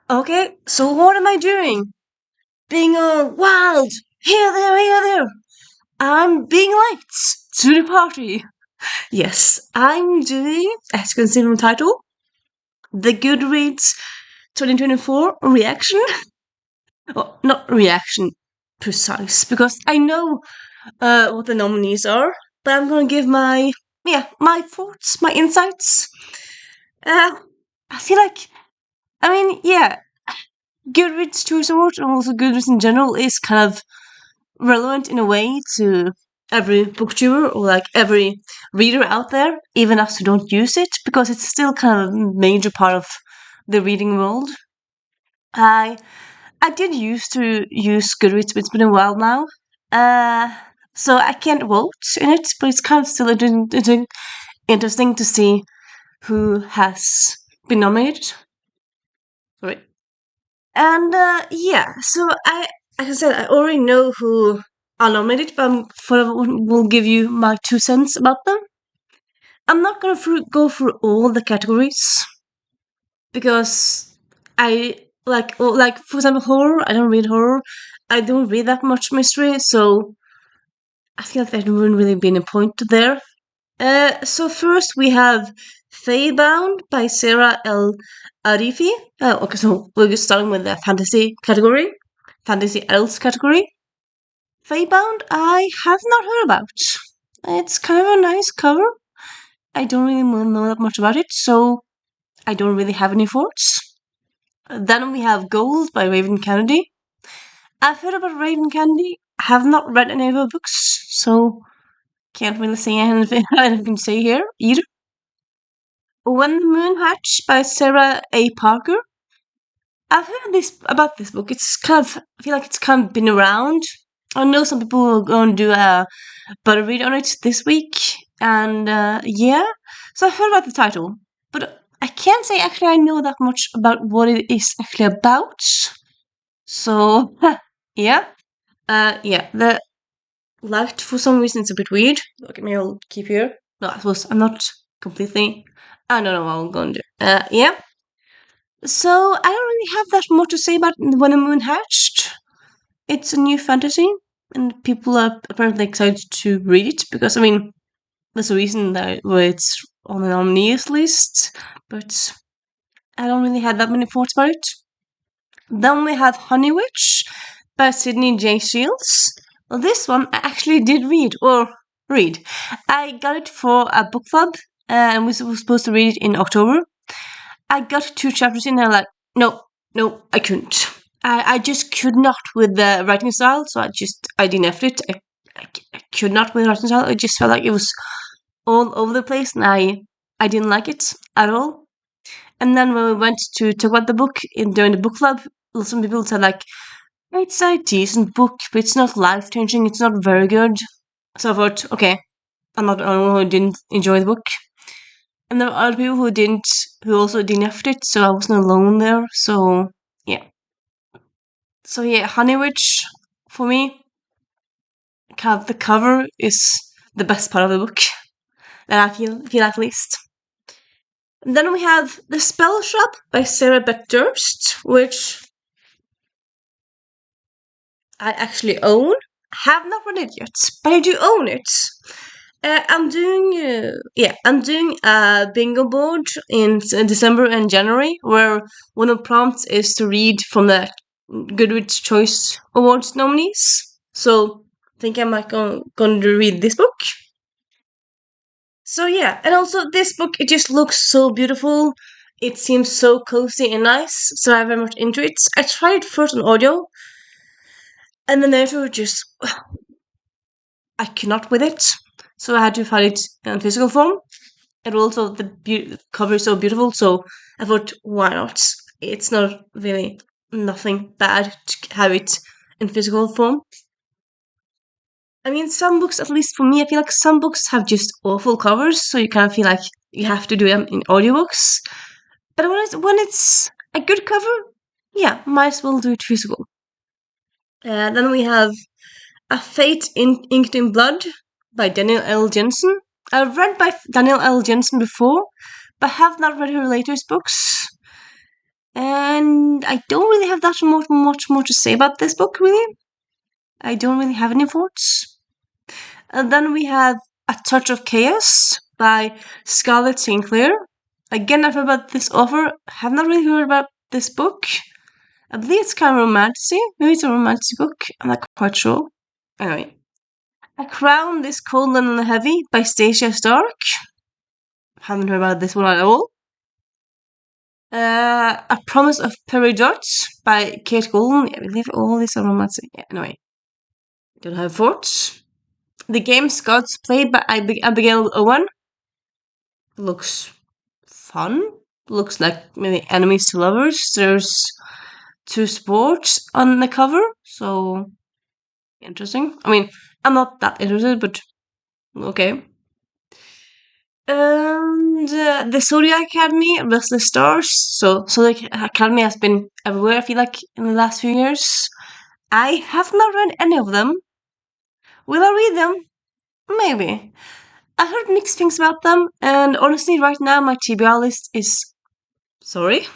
Okay, so what am I doing? Being all wild. Here, there. I'm being late to the party. Yes, I'm doing, as you can see from the title, the Goodreads 2024 reaction. Well, not reaction precise, because I know what the nominees are, but I'm gonna give my thoughts, my insights. Uh, I feel like, yeah, Goodreads Choice Awards and also Goodreads in general is kind of relevant in a way to every booktuber or like every reader out there, even us who don't use it, because it's still kind of a major part of the reading world. I I did used to use Goodreads, but it's been a while now. Uh, so I can't vote in it, but it's kind of still interesting to see who has been nominated. Sorry. And so as I said, I already know who are nominated, but will give you my 2 cents about them. I'm not gonna go through all the categories because like for example, horror. I don't read horror. I don't read that much mystery, so I feel like there wouldn't really be any point there. So first we have Feybound by Sarah L. Arifi. Okay, so we're just starting with the fantasy category, fantasy else category. Feybound, I have not heard about. It's kind of a nice cover. I don't really know that much about it, so I don't really have any thoughts. Then we have Gold by Raven Kennedy. I've heard about Raven Kennedy, have not read any of her books, so can't really say anything, anything to say here either. When the Moon Hatched by Sarah A. Parker. I've heard this about this book. It's kind of I feel like it's kind of been around. I know some people are going to do a butter read on it this week, and yeah. So I heard about the title, but I can't say actually I know that much about what it is actually about. So yeah, yeah. The light for some reason it's a bit weird. Look at me, I'll keep here. No, I suppose I'm not completely. I don't know what I'm going to do. Yeah. So I don't really have that much to say about When the Moon Hatched. It's a new fantasy, and people are apparently excited to read it because there's a reason that why it's on the nominees list. But I don't really have that many thoughts about it. Then we have Honey Witch by Sydney J. Shields. Well, this one I actually did read. I got it for a book club, and we were supposed to read it in October. I got 2 chapters in and I'm like, no, I couldn't. I just could not with the writing style, so I DNF'd it. I could not with the writing style. It just felt like it was all over the place and I didn't like it at all. And then when we went to talk about the book during the book club, some people said like, it's a decent book, but it's not life changing, it's not very good. So I thought, okay, I'm not the only one who didn't enjoy the book. And there were other people who also DNF'd it, so I wasn't alone there. Yeah. So yeah, Honey Witch, for me, kind of the cover is the best part of the book. That I feel at least. And then we have The Spell Shop by Sarah Beck Durst, which I actually own. Have not read it yet, but I do own it. I'm doing a bingo board in December and January, where one of the prompts is to read from the Goodreads Choice Awards nominees. So I think I might going to read this book. So yeah, and also this book it just looks so beautiful. It seems so cozy and nice, so I'm very much into it. I tried first on audio, and then after just I cannot with it, so I had to find it in physical form. And also the cover is so beautiful, so I thought, why not? It's not really nothing bad to have it in physical form. Some books, at least for me, I feel like some books have just awful covers, so you kind of feel like you have to do them in audiobooks. But when it's a good cover, yeah, might as well do it physical. Then we have A Fate Inked in Blood by Daniel L. Jensen. I've read by Daniel L. Jensen before, but have not read her latest books. And I don't really have that much more to say about this book, really. I don't really have any thoughts. And then we have A Touch of Chaos by Scarlett Sinclair. Again, I've heard about this author. Have not really heard about this book. I believe it's kind of romantic. Maybe it's a romantic book. I'm not quite sure. Anyway, A Crown This Cold and Heavy by Stacia Stark. Haven't heard about this one at all. A Promise of Peridot by Kate Golden. I believe all these are romantic. Yeah, anyway, don't have thoughts. The Game's Gods played by Abigail Owen. Looks fun. Looks like maybe enemies to lovers. There's two sports on the cover, so interesting. I mean, I'm not that interested, but okay. And the Zodiac Academy, Restless Stars. So Zodiac Academy has been everywhere, I feel like, in the last few years. I have not read any of them. Will I read them? Maybe. I heard mixed things about them, and honestly, right now my TBR list sorry,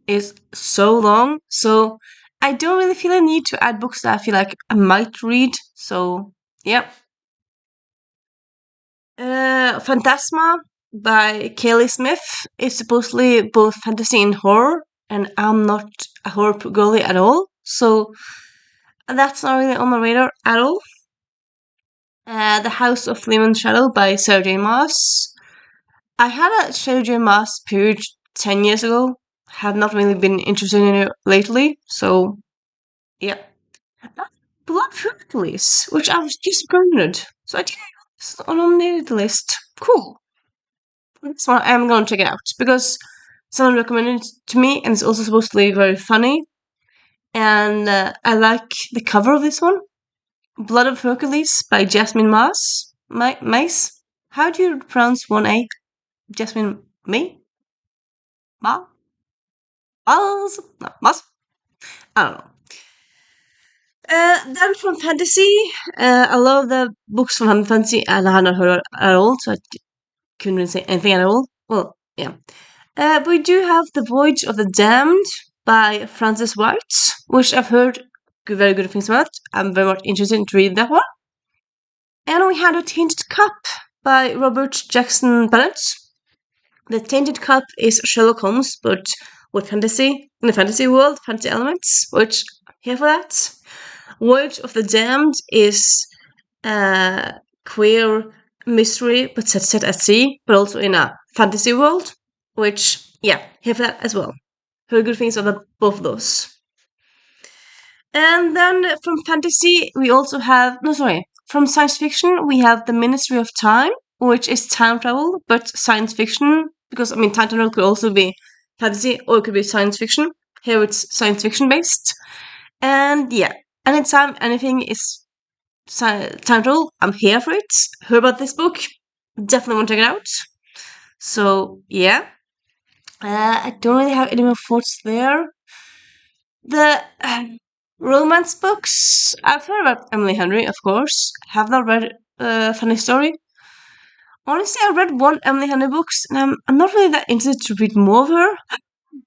is so long, so I don't really feel a need to add books that I feel like I might read, so yeah. Phantasma by Kaylee Smith is supposedly both fantasy and horror, and I'm not a horror girly at all, so that's not really on my radar at all. The House of Flame and Shadow by Sarah J. Maas. I had a Sarah J. Maas period 10 years ago. Have not really been interested in it lately, so yeah. Blood Hercules, which I was disappointed. So I didn't know this on the list. Cool. This one I'm gonna check it out because someone recommended it to me, and it's also supposed to be very funny. And I like the cover of this one. Blood of Hercules by Jasmine Maas. Mace. How do you pronounce one A? Jasmine May? Ma? Mas? No, Mas? I don't know. Then from fantasy, I love the books from fantasy, and I had not heard at all, so I couldn't really say anything at all. Well, yeah. But we do have The Voyage of the Damned by Frances White, which I've heard very good things about. I'm very much interested to read that one. And we had A Tainted Cup by Robert Jackson Bennett. The Tainted Cup is Sherlock Holmes, but with fantasy, in the fantasy world, fantasy elements, which I'm here for that. Voyage of the Damned is queer mystery, but set at sea, but also in a fantasy world, which, yeah, here for that as well. Heard good things about both of those. And then from fantasy, we also have, no, sorry, from science fiction, we have The Ministry of Time, which is time travel, but science fiction, because, I mean, time travel could also be fantasy or it could be science fiction. Here it's science fiction based. And yeah, anytime anything is time travel, I'm here for it. Heard about this book, definitely want to check it out. So yeah, I don't really have any more thoughts there. The romance books, I've heard about Emily Henry, of course. Have not read Funny Story. Honestly, I read one Emily Henry books, and I'm not really that interested to read more of her.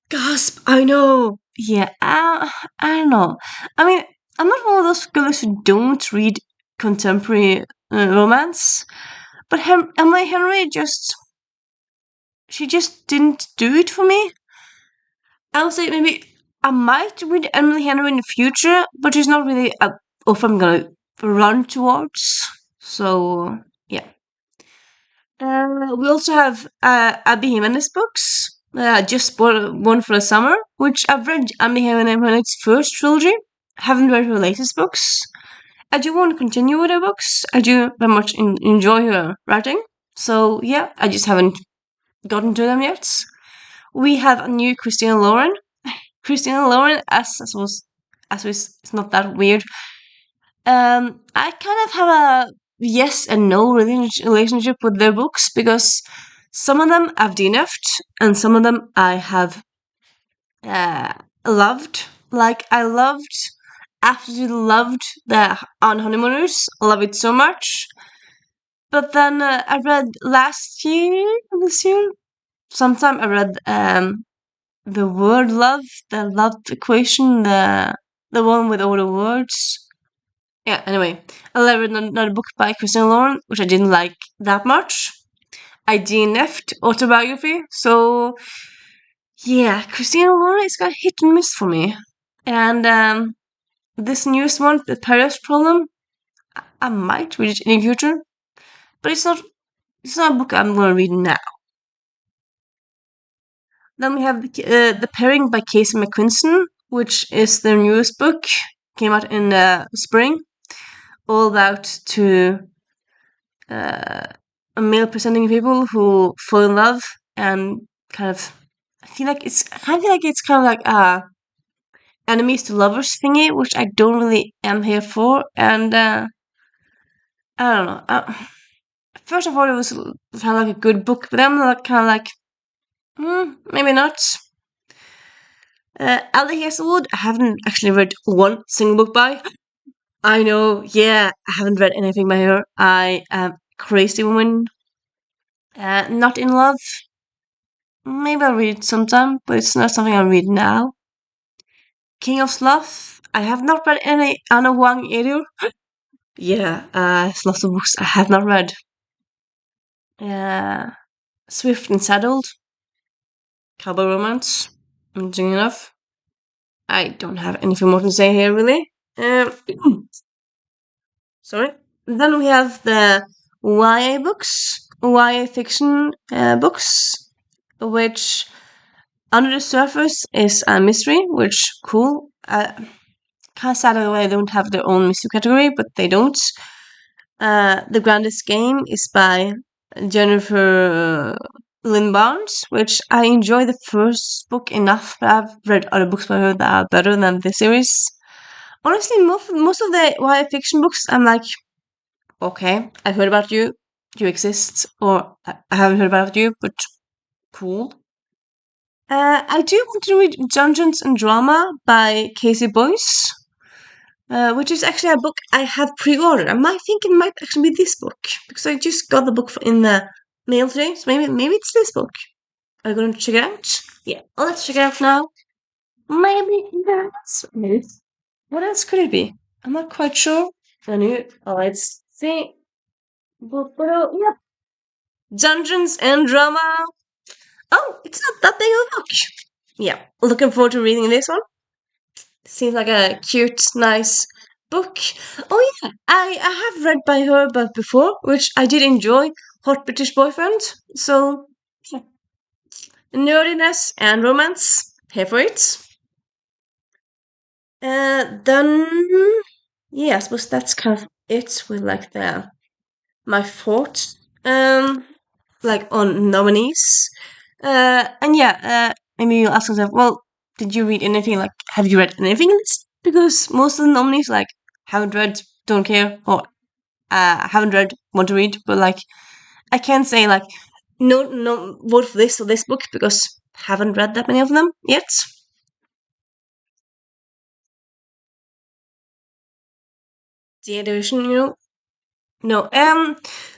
Gasp! I know. Yeah, I don't know. I mean, I'm not one of those girls who don't read contemporary romance, but Emily Henry she just didn't do it for me. I would say maybe I might read Emily Henry in the future, but she's not really a author I'm gonna run towards. So yeah. We also have Abby Jimenez books. Just bought one for the summer, which I've read Abby Jimenez's first trilogy. Haven't read her latest books. I do want to continue with her books. I do very much enjoy her writing. So yeah, I just haven't gotten to them yet. We have a new Christina Lauren. Christina Lauren, it's not that weird. I kind of have a yes and no relationship with their books because some of them I've DNF'd and some of them I have uh, loved. Like absolutely loved the On Honeymooners. I love it so much. But then I read this year, sometime I read the word love, the love equation, the one with all the words. Yeah, anyway, I read another book by Christina Lauren, which I didn't like that much. I DNF'd autobiography, so yeah, Christina Lauren is got hit and miss for me. And this newest one, The Paris Problem, I might read it in the future, but it's not a book I'm gonna read now. Then we have The Pairing by Casey McQuiston, which is their newest book. Came out in spring, all about two uh, male presenting people who fall in love and kind of. I feel like it's kind of like a enemies to lovers thingy, which I don't really am here for. And I don't know. First of all, it was kind of like a good book, but then like kind of like maybe not. Ali Hazelwood, I haven't actually read one single book by. I know, yeah, I haven't read anything by her. I am crazy woman. Not in love. Maybe I'll read it sometime, but it's not something I'll read now. King of Sloth. I have not read any Anna Wang either. Yeah, it's lots of books I have not read. Uh, Swift and Saddled. Cowboy Romance. Interesting enough. I don't have anything more to say here, really. Sorry. Then we have the YA books, YA fiction books, which under the surface is a mystery, which cool. Kind of sad that they don't have their own mystery category, but they don't. The Grandest Game is by Jennifer Lynn Barnes, which I enjoy the first book enough, but I've read other books by her that are better than this series. Honestly, most of the YA fiction books, I'm like, okay, I've heard about you, you exist, or I haven't heard about you, but cool. I do want to read Dungeons and Drama by Casey Boyce, which is actually a book I have pre-ordered. I might think it might actually be this book because I just got the book in the mail today, so maybe it's this book. Are you going to check it out? Yeah, let's check it out now. Maybe that's maybe. What else could it be? I'm not quite sure. Let's see. Yep. Dungeons and Drama. Oh, it's not that big of a book. Yeah, looking forward to reading this one. Seems like a cute, nice book. Oh yeah, I have read by her but before, which I did enjoy. Hot British Boyfriend. So yeah. Nerdiness and romance. Here for it. Then yeah, I suppose that's kind of it with like the my thoughts. Like on nominees. And yeah, maybe you'll ask yourself, well, did you read anything? Like, have you read anything in this? Because most of the nominees, like, haven't read, don't care, or haven't read, want to read. But like, I can't say like, no, vote for this or this book because haven't read that many of them yet. The division, no.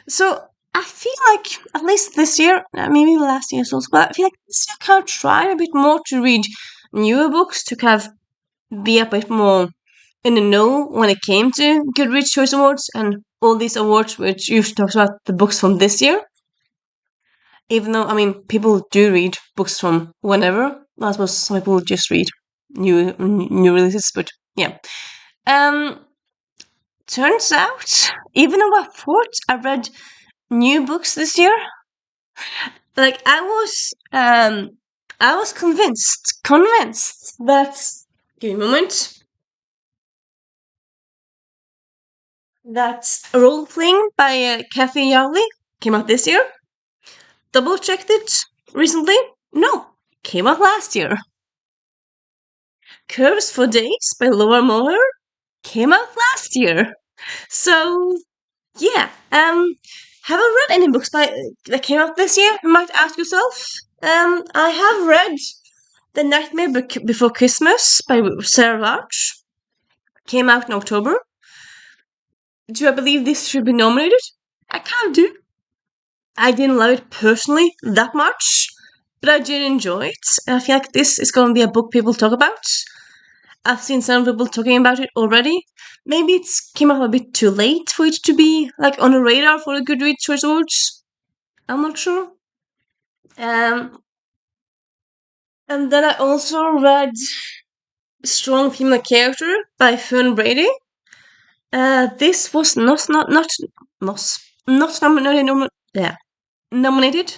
So I feel like at least this year, maybe last year also, but I feel like this year I kind of tried a bit more to read newer books to kind of be a bit more in the know when it came to Goodreads Choice Awards and all these awards, which usually talks about the books from this year. Even though I mean, people do read books from whenever. I suppose some people just read new releases, but yeah. Um, turns out, even though I read new books this year, like I was convinced that give me a moment, that Role Playing by Kathy Yardley came out this year. Double checked it recently. No, came out last year. Curves for Days by Laura Moher came out last year. So yeah, haven't read any books by that came out this year. You might ask yourself. I have read The Nightmare Before Christmas by Sarah Larch. Came out in October. Do I believe this should be nominated? I kind of do. I didn't love it personally that much, but I did enjoy it. And I feel like this is going to be a book people talk about. I've seen some people talking about it already. Maybe it's came out a bit too late for it to be like on the radar for the Goodreads Choice Awards. I'm not sure. Um, and then I also read Strong Female Character by Fern Brady. This was not not nominated. Yeah, nominated.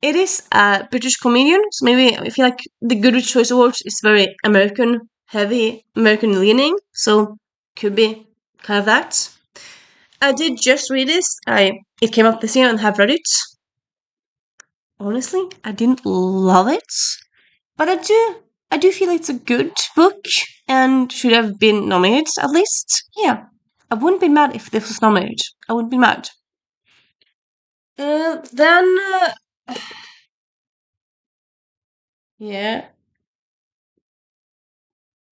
It is a British comedian, so maybe I feel like the Goodreads Choice Awards is very American heavy, American leaning, so could be kind of that. I did just read this. It came out this year and have read it. Honestly, I didn't love it, but I do feel it's a good book and should have been nominated at least. Yeah, I wouldn't be mad if this was nominated. I wouldn't be mad. Then yeah,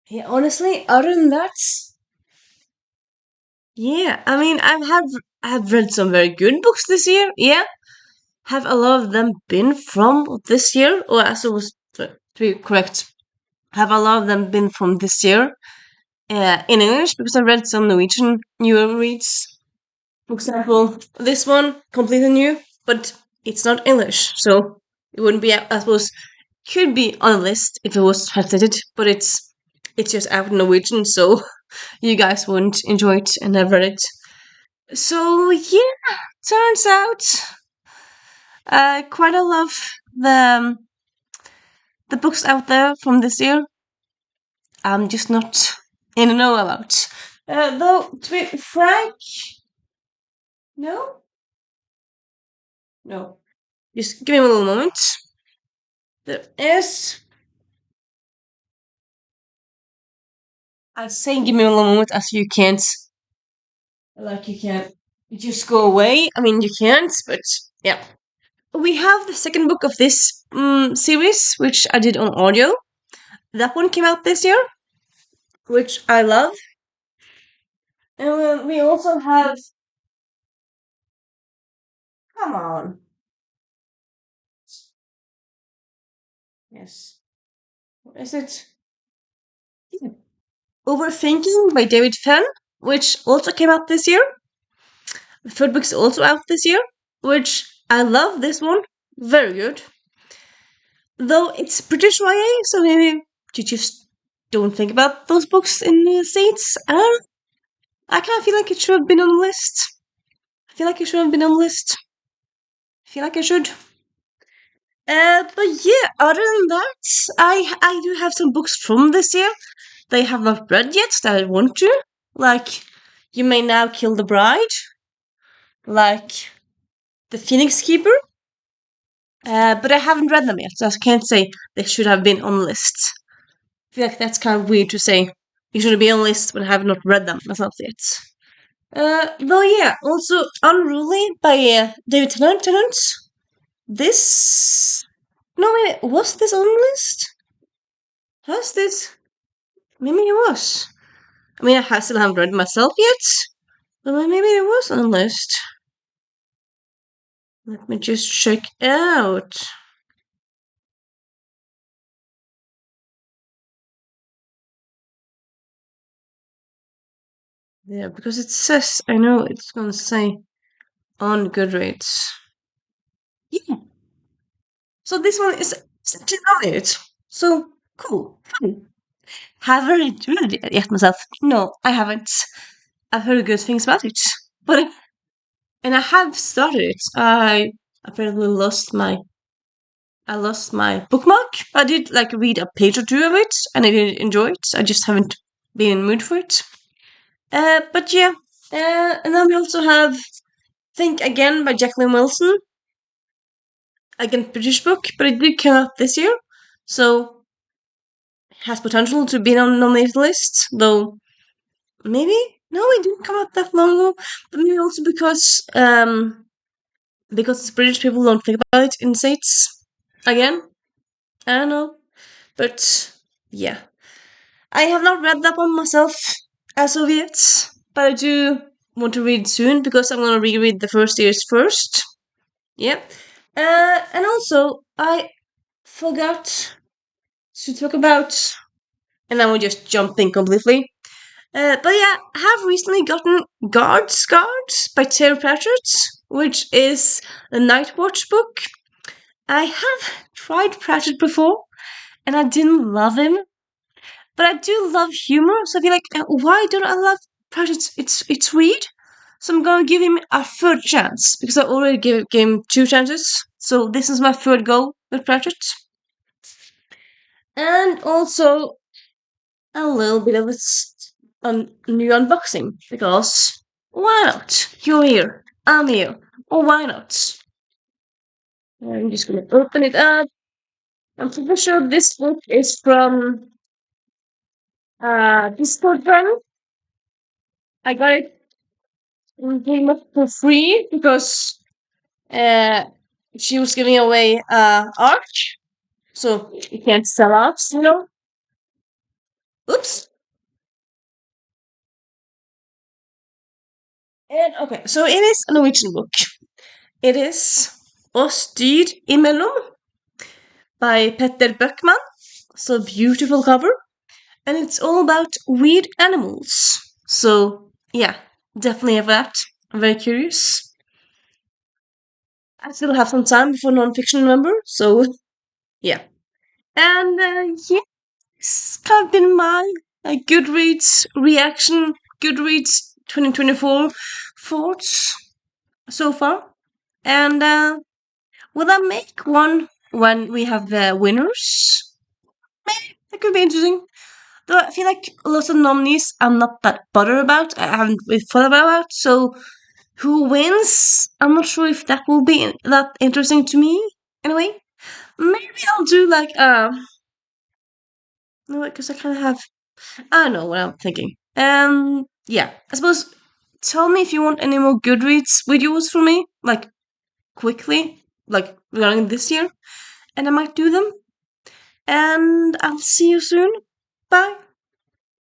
yeah. Honestly, other than that, yeah. I mean, I've read some very good books this year. Yeah, have a lot of them been from this year, or as it was to be correct, have a lot of them been from this year in English because I read some Norwegian newer reads. For example, this one completely new, but it's not English, so it wouldn't be. I suppose could be on a list if it was translated, but it's just out in Norwegian, so you guys wouldn't enjoy it and have read it. So yeah, turns out quite a lot of the books out there from this year. I'm just not in the know about. Though to be frank, no, no. Just give me a little moment. There is. I say give me a little moment as you can't. Like you can't just go away. I mean you can't, but yeah. We have the second book of this series, which I did on audio. That one came out this year, which I love. And we also have. Come on. Yes. What is it? Yeah. Overthinking by David Fenn, which also came out this year. The third book is also out this year, which I love this one. Very good. Though it's British YA, so maybe you just don't think about those books in the States. I don't know. I kind of feel like it should have been on the list. I feel like it should have been on the list. I feel like I should. But yeah, other than that, I do have some books from this year that I have not read yet that I want to. Like, You May Now Kill the Bride. Like, The Phoenix Keeper. But I haven't read them yet, so I can't say they should have been on the list. I feel like that's kind of weird to say. You should be on the list when I have not read them myself yet. Though yeah, also Unruly by David Tennant. This no wait, was this on the list? Has this? Maybe it was. I mean, still haven't read it myself yet, but maybe it was on the list. Let me just check out. Yeah, because it says, I know it's gonna say on Goodreads. Yeah. So this one is essentially nominated. So cool. Fun. Have I read it yet myself? No, I haven't. I've heard good things about it. But and I have started it. I apparently lost my bookmark. I did like read a page or two of it and I did enjoy it. I just haven't been in the mood for it. But yeah. And then we also have Think Again by Jacqueline Wilson. Again, British book, but it did come out this year. So has potential to be on the nominated list, though maybe no, it didn't come out that long ago. But maybe also because British people don't think about it in States. Again, I don't know, but yeah, I have not read that one myself as of yet, but I do want to read soon because I'm gonna reread the first years first. Yeah, and also I forgot to talk about, and then we just jump in completely. But yeah, I have recently gotten Guards by Terry Pratchett, which is the Night Watch book. I have tried Pratchett before, and I didn't love him, but I do love humor. So I feel like, why don't I love Pratchett? It's weird. So I'm gonna give him a third chance because I already gave him two chances. So this is my third go with Pratchett, and also a little bit of a new unboxing because why not? You're here, I'm here. Or why not? I'm just gonna open it up. I'm pretty sure this book is from Discord channel. I got it pretty much for free because uh she was giving away art, so you can't sell out, you know. Oops. And okay, so it is a Norwegian book. It is Oss dyr imellom by Petter Böckman. So beautiful cover, and it's all about weird animals. So yeah, definitely have that. I'm very curious. I still have some time before non-fiction number, so yeah. And yeah, it's kind of been my Goodreads reaction, Goodreads 2024 thoughts so far. And will I make one when we have the winners? Maybe that could be interesting. Though I feel like lots of nominees I'm not that bothered about. I haven't really thought about. So who wins? I'm not sure if that will be that interesting to me. Anyway, maybe I'll do like no, because I kind of have. I don't know what I'm thinking. Yeah, I suppose. Tell me if you want any more Goodreads videos from me, like quickly, like regarding this year, and I might do them. And I'll see you soon. Bye.